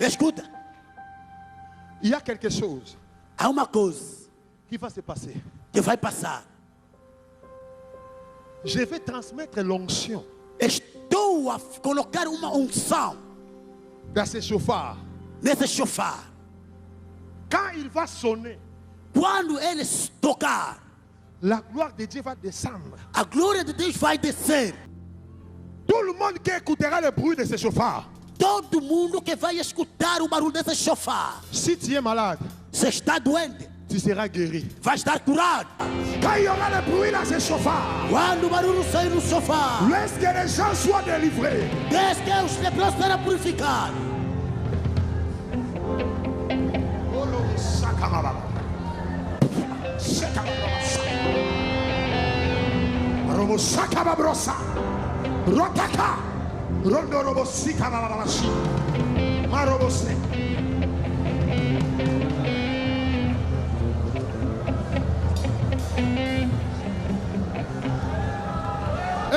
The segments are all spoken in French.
Escuta, Il y a quelque chose há uma coisa qui va se passer. que vai passar. Je vais transmettre l'onction Estou a colocar uma unção dans ce chauffard. nesse chofar. Quand il va sonner, Quando ele tocar, la gloire de Dieu va descendre. a glória de Deus vai descer. Tout le monde qui écoutera le bruit de ce chauffard. Todo mundo que vai escutar o barulho desse chofar, Si tu es malade, se está doente, tu seras guéri. vai estar curado. Quand il y aura le bruit dans ce chauffard, Quando o barulho sair no chofar, laisse que les gens soient délivrés. desde que os leprosos serão purificados.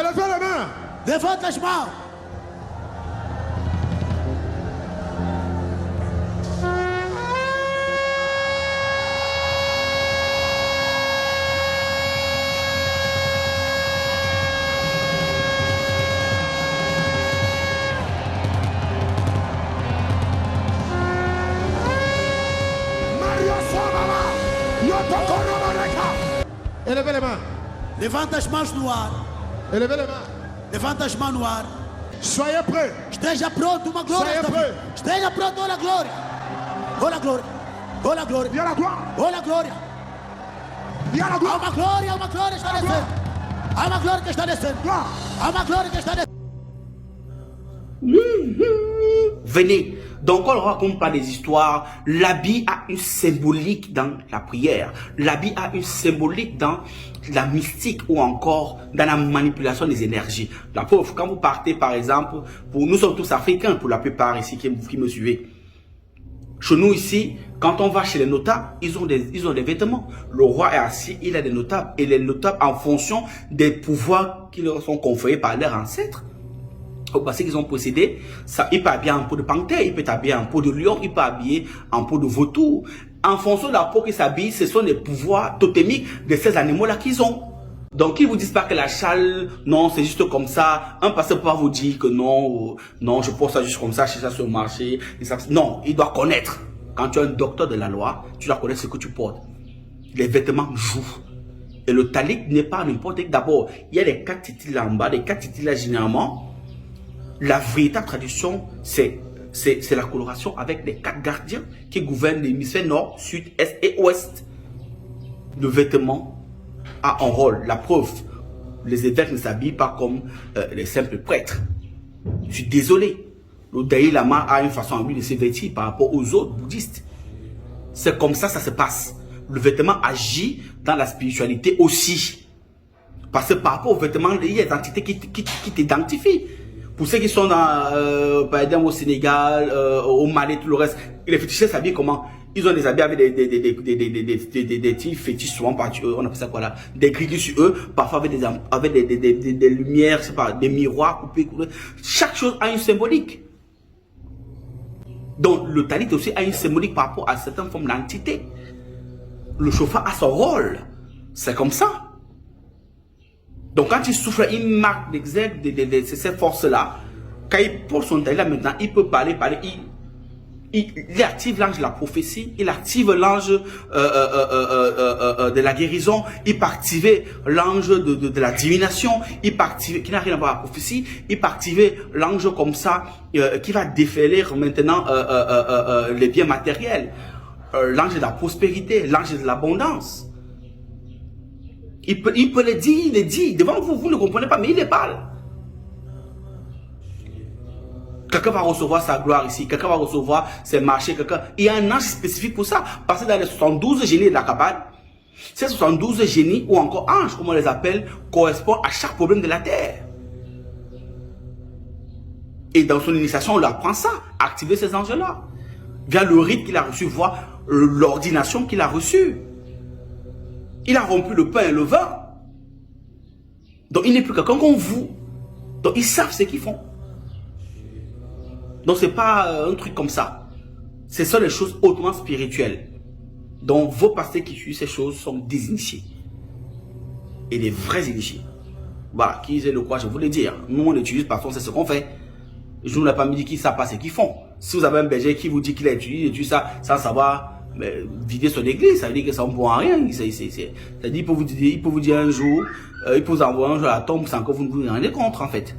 Élevez les mains. Levanta as mãos. Élevez les mains. Levanta as mãos no ar. Élevez les mains. Levanta as mãos no ar. Soyez prêts. Esteja pronto, uma glória. Saia está prêt. vindo. Esteja pronto, olha a glória. Olha a glória. Olha a glória. Il y a la gloire. Olha a glória. Il y a la Há gloire. uma glória que está descendo. Há uma glória que está descendo. Gloire. Há uma glória que está descendo. Venez. Donc, quand on raconte pas des histoires, l'habit a une symbolique dans la prière. L'habit a une symbolique dans la mystique ou encore dans la manipulation des énergies. La preuve, quand vous partez, par exemple, nous sommes tous africains, pour la plupart ici qui me suivez. Chez nous ici, quand on va chez les notables, ils ont des vêtements. Le roi est assis, il a des notables. Et les notables, en fonction des pouvoirs qui leur sont conférés par leurs ancêtres, parce qu'ils ont possédé, ça, il peut habiller en peau de panthère, il peut habiller en peau de lion, il peut habiller en peau de vautour. En fonction de la peau qu'ils s'habillent, ce sont les pouvoirs totémiques de ces animaux-là qu'ils ont. Donc, ils vous disent pas que la châle, non, c'est juste comme ça. Un pasteur peut pas vous dire que non, non, je porte ça juste comme ça, chez ça sur le marché. Non, il doit connaître. Quand tu es un docteur de la loi, tu dois connaître ce que tu portes. Les vêtements jouent. Et le talik n'est pas n'importe quel. D'abord, il y a les 4 titres en bas. Les 4 titres là, généralement, la véritable tradition, c'est la coloration avec les 4 gardiens qui gouvernent l'hémisphère nord, sud, est et ouest. Le vêtement a un rôle. La preuve, les évêques ne s'habillent pas comme les simples prêtres. Je suis désolé. Le Dalai Lama a une façon à lui de se vêtir par rapport aux autres bouddhistes. C'est comme ça se passe. Le vêtement agit dans la spiritualité aussi. Parce que par rapport au vêtement, il y a des entités qui t'identifient. Pour ceux qui sont dans, par exemple au Sénégal, au Mali, tout le reste, les fétichistes s'habillent comment? Ils ont des habits avec des petits fétiches souvent, on appelle ça quoi là? Des grilles sur eux, parfois avec des lumières, je sais pas, des miroirs coupés. Chaque chose a une symbolique. Donc le talit aussi a une symbolique par rapport à certaines formes d'entités. Le chauffard a son rôle. C'est comme ça. Donc quand il souffle, il marque l'exergue de ces forces-là. Quand il porte son talit là maintenant, il peut parler, il active l'ange de la prophétie, il active l'ange de la guérison, il peut activer l'ange de la divination, il peut activer, qui n'a rien à voir avec la prophétie, il peut activer l'ange comme ça, qui va déferler maintenant les biens matériels, l'ange de la prospérité, l'ange de l'abondance. Il peut le dire, il le dit. Devant vous, vous ne comprenez pas, mais il le parle. Quelqu'un va recevoir sa gloire ici, quelqu'un va recevoir ses marchés, quelqu'un. Il y a un ange spécifique pour ça. Parce que dans les 72 génies de la Kabbale, ces 72 génies, ou encore anges, comme on les appelle, correspondent à chaque problème de la terre. Et dans son initiation, on lui apprend ça, activer ces anges-là. Via le rite qu'il a reçu, voir l'ordination qu'il a reçue. Il a rompu le pain et le vin. Donc il n'est plus quelqu'un comme vous. Donc ils savent ce qu'ils font. Donc c'est pas un truc comme ça. Ce sont les choses hautement spirituelles. Donc, vos pasteurs qui utilisent ces choses sont des initiés. Et des vrais initiés. Voilà, qui est le quoi, je voulais dire. Nous, on utilise parce qu'on sait ce qu'on fait. Je ne vous ai pas dit qui ça passe et qui font. Si vous avez un berger qui vous dit qu'il a utilisé ça sans savoir vider son église, ça veut dire que ça ne vaut rien. C'est-à-dire, il peut vous dire un jour, il peut vous envoyer un jour à la tombe sans que vous ne vous rendez compte, en fait.